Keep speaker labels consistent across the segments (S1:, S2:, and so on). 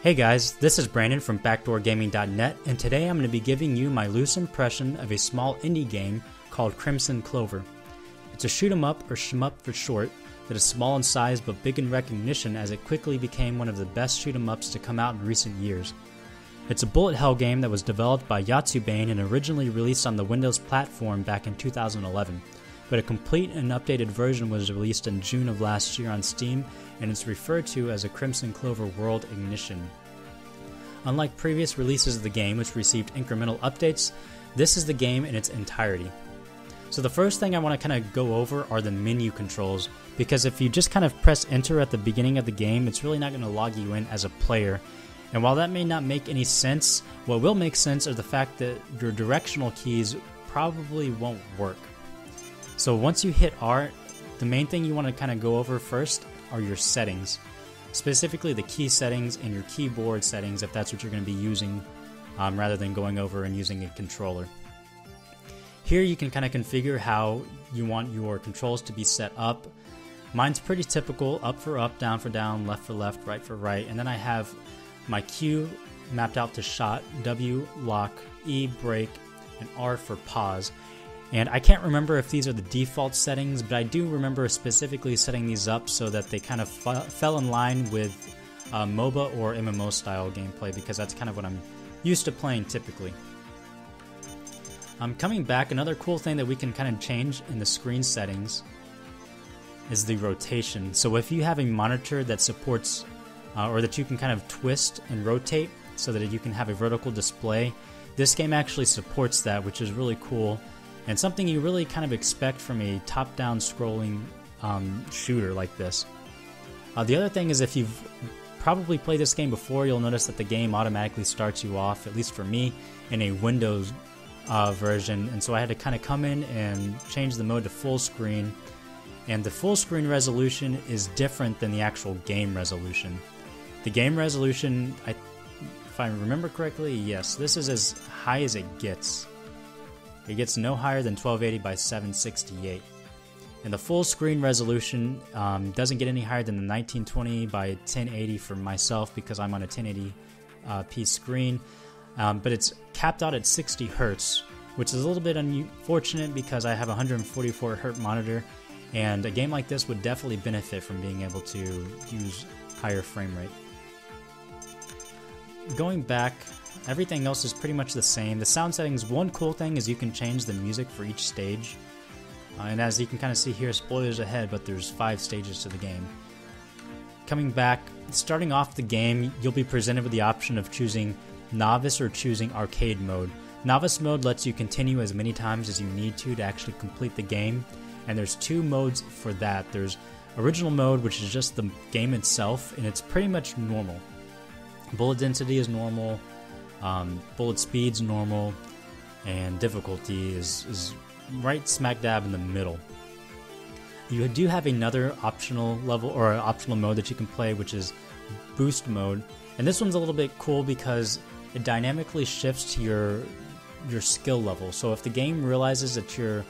S1: Hey guys, this is Brandon from BackdoorGaming.net, and today I'm going to be giving you my loose impression of a small indie game called Crimzon Clover. It's a shoot 'em up, or shmup for short, that is small in size but big in recognition as it quickly became one of the best shoot 'em ups to come out in recent years. It's a bullet hell game that was developed by Yatsubane and originally released on the Windows platform back in 2011. But a complete and updated version was released in June of last year on Steam, and it's referred to as a Crimzon Clover World Ignition. Unlike previous releases of the game, which received incremental updates, this is the game in its entirety. So the first thing I want to kind of go over are the menu controls, because if you just kind of press enter at the beginning of the game, it's really not going to log you in as a player. And while that may not make any sense, what will make sense are the fact that your directional keys probably won't work. So once you hit R, the main thing you want to kind of go over first are your settings. Specifically the key settings and your keyboard settings if that's what you're going to be using rather than going over and using a controller. Here you can kind of configure how you want your controls to be set up. Mine's pretty typical: up for up, down for down, left for left, right for right, and then I have my Q mapped out to shot, W lock, E brake, and R for pause. And I can't remember if these are the default settings, but I do remember specifically setting these up so that they kind of fell in line with MOBA or MMO style gameplay, because that's kind of what I'm used to playing typically. Coming back, another cool thing that we can kind of change in the screen settings is the rotation. So if you have a monitor that supports or that you can kind of twist and rotate so that you can have a vertical display, this game actually supports that, which is really cool. And something you really kind of expect from a top-down scrolling shooter like this. The other thing is, if you've probably played this game before, you'll notice that the game automatically starts you off, at least for me, in a Windows version. And so I had to kind of come in and change the mode to full screen. And the full screen resolution is different than the actual game resolution. The game resolution, if I remember correctly, yes, this is as high as it gets. It gets no higher than 1280 by 768. And the full screen resolution doesn't get any higher than the 1920 by 1080 for myself, because I'm on a 1080p screen. But it's capped out at 60 Hz, which is a little bit unfortunate because I have a 144 Hz monitor, and a game like this would definitely benefit from being able to use higher frame rate. Going back, everything else is pretty much the same. The sound settings, one cool thing is you can change the music for each stage. And as you can kind of see here, spoilers ahead, but there's 5 stages to the game. Coming back, starting off the game, you'll be presented with the option of choosing Novice or choosing Arcade mode. Novice mode lets you continue as many times as you need to actually complete the game. And there's 2 modes for that. There's Original mode, which is just the game itself, and it's pretty much normal. Bullet density is normal. Bullet speed's normal, and difficulty is right smack dab in the middle. You do have another optional level or optional mode that you can play, which is boost mode, and this one's a little bit cool because it dynamically shifts to your skill level. So if the game realizes that you're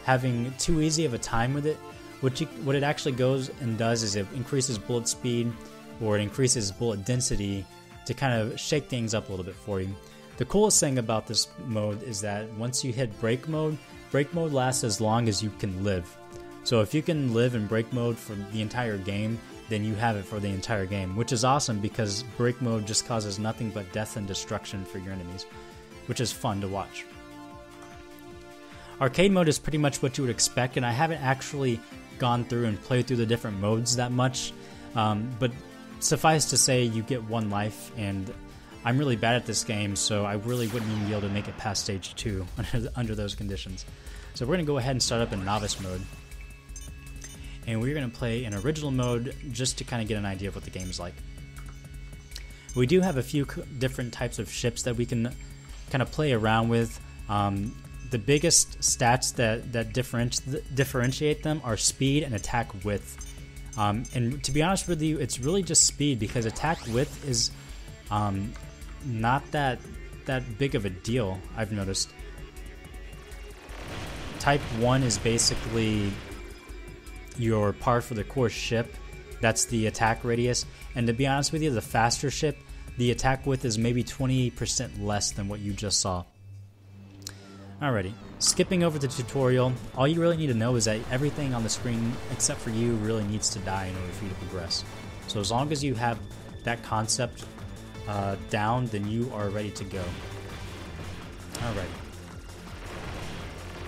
S1: having too easy of a time with it, what it actually goes and does is it increases bullet speed or it increases bullet density to kind of shake things up a little bit for you. The coolest thing about this mode is that once you hit break mode lasts as long as you can live. So if you can live in break mode for the entire game, then you have it for the entire game, which is awesome because break mode just causes nothing but death and destruction for your enemies, which is fun to watch. Arcade mode is pretty much what you would expect, and I haven't actually gone through and played through the different modes that much, but suffice to say, you get 1 life, and I'm really bad at this game, so I really wouldn't even be able to make it past stage 2 under those conditions. So we're going to go ahead and start up in Novice mode. And we're going to play in Original mode just to kind of get an idea of what the game is like. We do have a few different types of ships that we can kind of play around with. The biggest stats that differentiate them are speed and attack width. And to be honest with you, it's really just speed, because attack width is not that big of a deal, I've noticed. Type 1 is basically your par for the course ship. That's the attack radius. And to be honest with you, the faster ship the attack width is maybe 20% less than what you just saw. Alrighty, skipping over the tutorial, all you really need to know is that everything on the screen except for you really needs to die in order for you to progress. So as long as you have that concept down, then you are ready to go. Alrighty.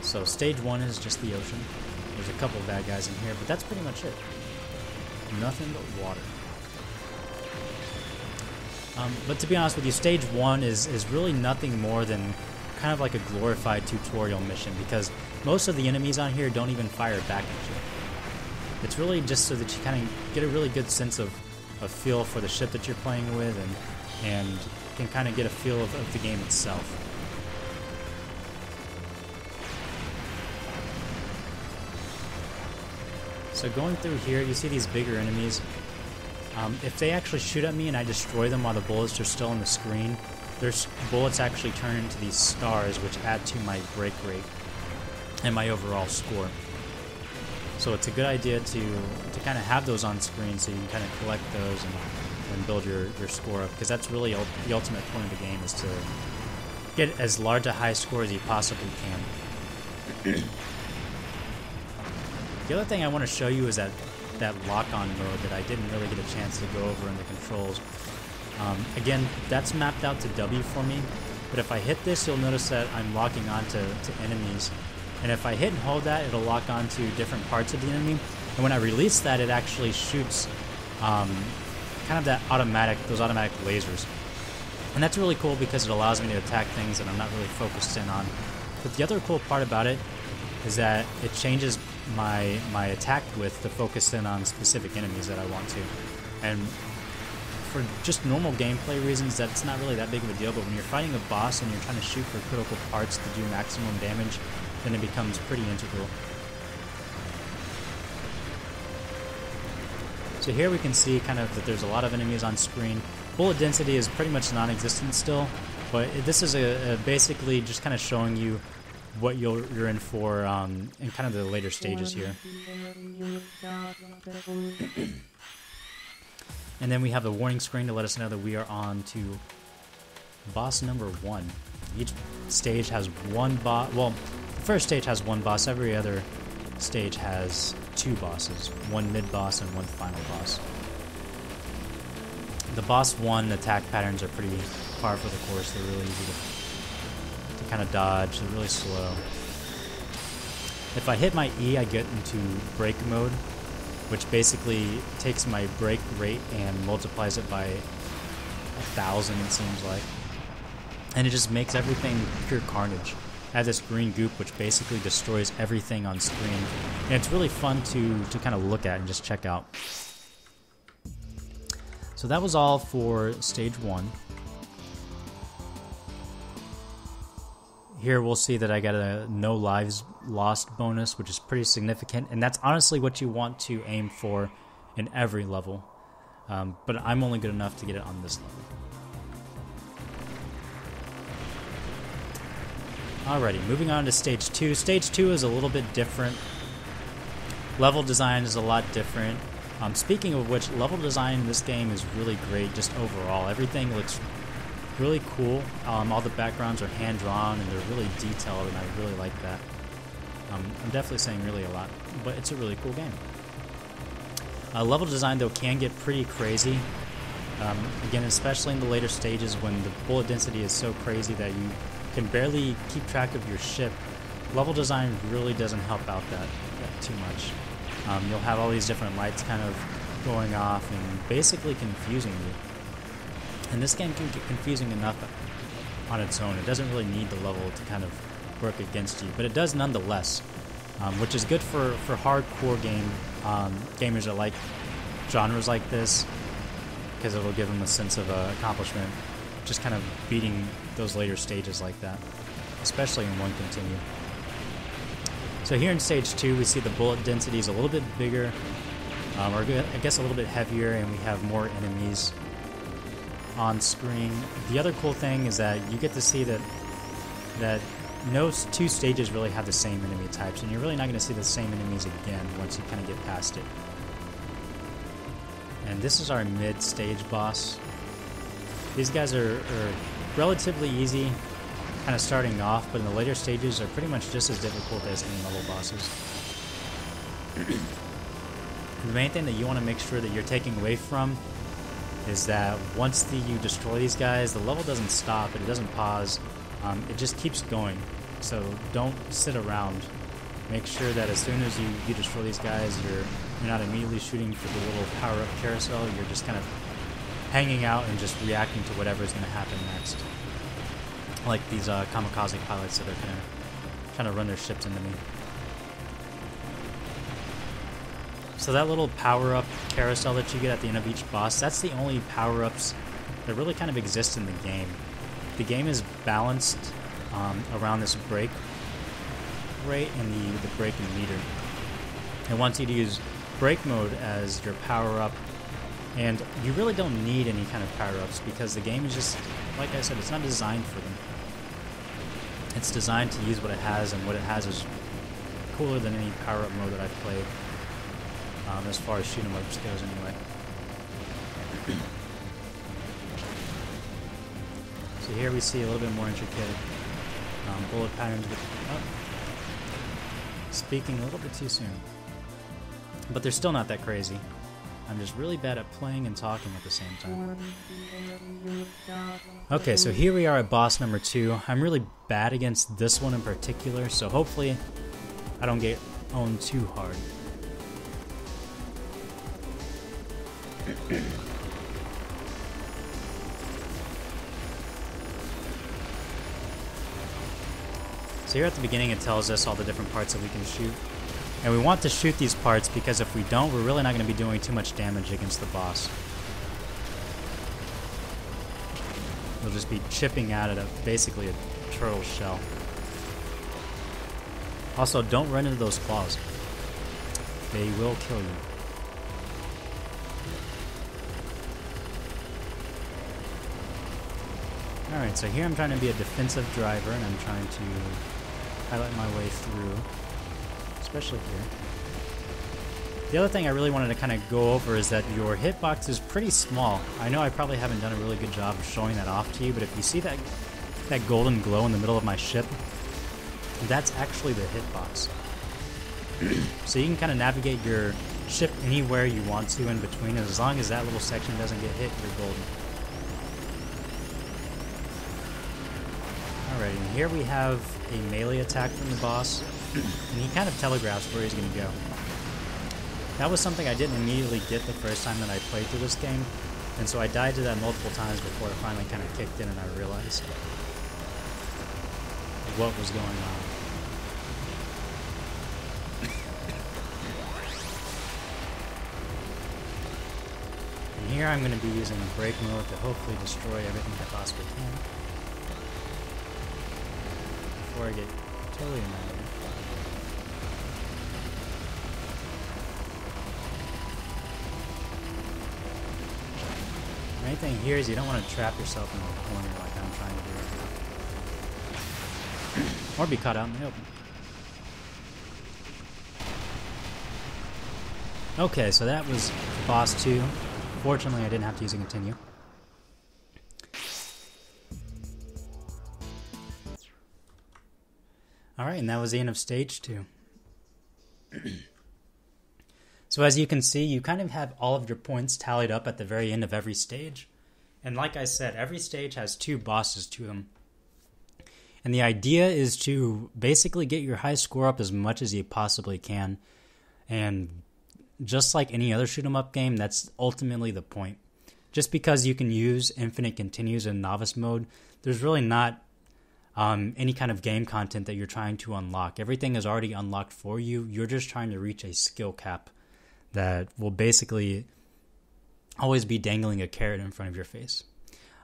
S1: So stage 1 is just the ocean. There's a couple of bad guys in here, but that's pretty much it. Nothing but water. But to be honest with you, stage 1 is really nothing more than kind of like a glorified tutorial mission, because most of the enemies on here don't even fire back at you. It's really just so that you kind of get a really good sense of a feel for the ship that you're playing with, and can kind of get a feel of the game itself. So going through here, you see these bigger enemies. If they actually shoot at me and I destroy them while the bullets are still on the screen, their bullets actually turn into these stars, which add to my break rate and my overall score. So it's a good idea to kind of have those on screen so you can kind of collect those and build your score up, because that's really the ultimate point of the game, is to get as large a high score as you possibly can. The other thing I want to show you is that lock-on mode that I didn't really get a chance to go over in the controls. Again, that's mapped out to W for me, but if I hit this, you'll notice that I'm locking on to enemies. And if I hit and hold that, it'll lock on to different parts of the enemy. And when I release that, it actually shoots kind of those automatic lasers. And that's really cool because it allows me to attack things that I'm not really focused in on. But the other cool part about it is that it changes my attack width to focus in on specific enemies that I want to. And for just normal gameplay reasons, that's not really that big of a deal, but when you're fighting a boss and you're trying to shoot for critical parts to do maximum damage, then it becomes pretty integral. So here we can see kind of that there's a lot of enemies on screen. Bullet density is pretty much non-existent still, but this is basically just kind of showing you what you're in for in kind of the later stages here. And then we have the warning screen to let us know that we are on to boss number 1. Each stage has one boss. Well, the first stage has one boss. Every other stage has 2 bosses. One mid-boss and one final boss. The boss 1 attack patterns are pretty par for the course. They're really easy to kind of dodge. They're really slow. If I hit my E, I get into break mode, which basically takes my break rate and multiplies it by 1,000, it seems like. And it just makes everything pure carnage. I have this green goop which basically destroys everything on screen. And it's really fun to kind of look at and just check out. So that was all for stage 1. Here we'll see that I got a no lives lost bonus, which is pretty significant, and that's honestly what you want to aim for in every level. But I'm only good enough to get it on this level. Alrighty, moving on to stage 2. Stage 2 is a little bit different. Level design is a lot different. Speaking of which, level design in this game is really great just overall. Everything looks really cool. All the backgrounds are hand-drawn and they're really detailed, and I really like that. I'm definitely saying really a lot, but it's a really cool game. Level design, though, can get pretty crazy. Again, especially in the later stages when the bullet density is so crazy that you can barely keep track of your ship. Level design really doesn't help out that too much. You'll have all these different lights kind of going off and basically confusing you. And this game can get confusing enough on its own. It doesn't really need the level to kind of work against you, but it does nonetheless, which is good for hardcore gamers that like genres like this, because it'll give them a sense of accomplishment, just kind of beating those later stages like that, especially in one continue. So here in stage 2, we see the bullet density is a little bit bigger, or I guess a little bit heavier, and we have more enemies on screen. The other cool thing is that you get to see that no 2 stages really have the same enemy types, and you're really not going to see the same enemies again once you kind of get past it. And this is our mid-stage boss. These guys are relatively easy kind of starting off, but in the later stages are pretty much just as difficult as any level bosses. The main thing that you want to make sure that you're taking away from is that once you destroy these guys, the level doesn't stop, it doesn't pause, it just keeps going. So don't sit around. Make sure that as soon as you destroy these guys, you're not immediately shooting for the little power-up carousel, you're just kind of hanging out and just reacting to whatever's going to happen next. Like these kamikaze pilots that are kind of trying to run their ships into me. So that little power-up carousel that you get at the end of each boss, that's the only power-ups that really kind of exist in the game. The game is balanced around this break rate and the braking meter. It wants you to use brake mode as your power-up, and you really don't need any kind of power-ups because the game is just, like I said, it's not designed for them. It's designed to use what it has, and what it has is cooler than any power-up mode that I've played. As far as shoot 'em ups goes, anyway. So here we see a little bit more intricate bullet patterns. Speaking a little bit too soon, but they're still not that crazy. I'm just really bad at playing and talking at the same time. Okay, so here we are at boss number 2. I'm really bad against this one in particular, so hopefully I don't get owned too hard. So here at the beginning it tells us all the different parts that we can shoot. And we want to shoot these parts because if we don't, we're really not going to be doing too much damage against the boss. We'll just be chipping at it, basically a turtle shell. Also, don't run into those claws. They will kill you. Alright, so here I'm trying to be a defensive driver, and I'm trying to highlight my way through, especially here. The other thing I really wanted to kind of go over is that your hitbox is pretty small. I know I probably haven't done a really good job of showing that off to you, but if you see that golden glow in the middle of my ship, that's actually the hitbox. So you can kind of navigate your ship anywhere you want to in between, and as long as that little section doesn't get hit, you're golden. Alright, and here we have a melee attack from the boss, and he kind of telegraphs where he's going to go. That was something I didn't immediately get the first time that I played through this game, and so I died to that multiple times before it finally kind of kicked in and I realized what was going on. And here I'm going to be using brake mode to hopefully destroy everything I possibly can. Before I get totally annihilated. The main thing here is you don't want to trap yourself in a corner like I'm trying to do right now. Or be caught out in the open. Okay, so that was boss 2. Fortunately, I didn't have to use a continue. Alright, and that was the end of stage 2. So as you can see, you kind of have all of your points tallied up at the very end of every stage. And like I said, every stage has 2 bosses to them. And the idea is to basically get your high score up as much as you possibly can. And just like any other shoot 'em up game, that's ultimately the point. Just because you can use infinite continues in novice mode, there's really not any kind of game content that you're trying to unlock. Everything is already unlocked for you. You're just trying to reach a skill cap that will basically always be dangling a carrot in front of your face.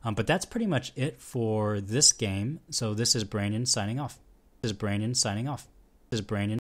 S1: But that's pretty much it for this game. So this is Brandon signing off. This is Brandon signing off. This is Brandon.